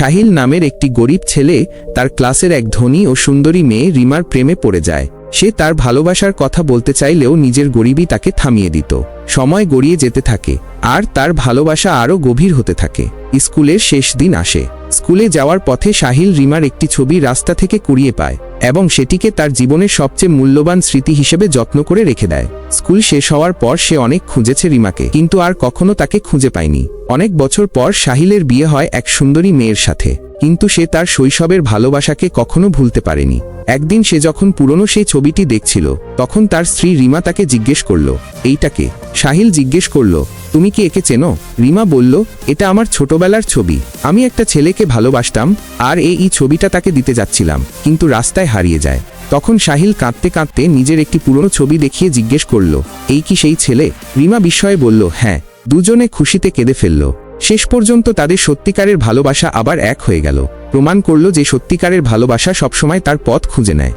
সাহিল নামের একটি গরিব ছেলে তার ক্লাসের এক ধনী ও সুন্দরী মেয়ে রিমার প্রেমে পড়ে যায়। সে তার ভালোবাসার কথা বলতে চাইলেও নিজের গরিবই তাকে থামিয়ে দিত। সময় গড়িয়ে যেতে থাকে আর তার ভালোবাসা আরও গভীর হতে থাকে। স্কুলের শেষ দিন আসে। স্কুলে যাওয়ার পথে সাহিল রিমার একটি ছবি রাস্তা থেকে কুড়িয়ে পায় এবং সেটিকে তার জীবনের সবচেয়ে মূল্যবান স্মৃতি হিসেবে যত্ন করে রেখে দেয়। স্কুল শেষ হওয়ার পর সে অনেক খুঁজেছে রিমাকে, কিন্তু আর কখনো তাকে খুঁজে পায়নি। অনেক বছর পর সাহিলের বিয়ে হয় এক সুন্দরী মেয়ের সাথে, কিন্তু সে তার শৈশবের ভালোবাসাকে কখনো ভুলতে পারেনি। একদিন সে যখন পুরনো সেই ছবিটি দেখছিল, তখন তার স্ত্রী রিমা তাকে জিজ্ঞেস করল, এইটাকে? সাহিল জিজ্ঞেস করল, তুমি কি একে চেনো? রিমা বলল, এটা আমার ছোটবেলার ছবি। আমি একটা ছেলেকে ভালোবাসতাম আর এই ছবিটা তাকে দিতে যাচ্ছিলাম, কিন্তু রাস্তায় হারিয়ে যায়। তখন সাহিল কাঁদতে কাঁদতে নিজের একটি পুরনো ছবি দেখিয়ে জিজ্ঞেস করল, এই কি সেই ছেলে? রিমা বিস্ময়ে বলল, হ্যাঁ। দুজনে খুশিতে কেঁদে ফেলল। শেষ পর্যন্ত তাদের সত্যিকারের ভালোবাসা আবার এক হয়ে গেল, প্রমাণ করল যে সত্যিকারের ভালোবাসা সবসময় তার পথ খুঁজে নেয়।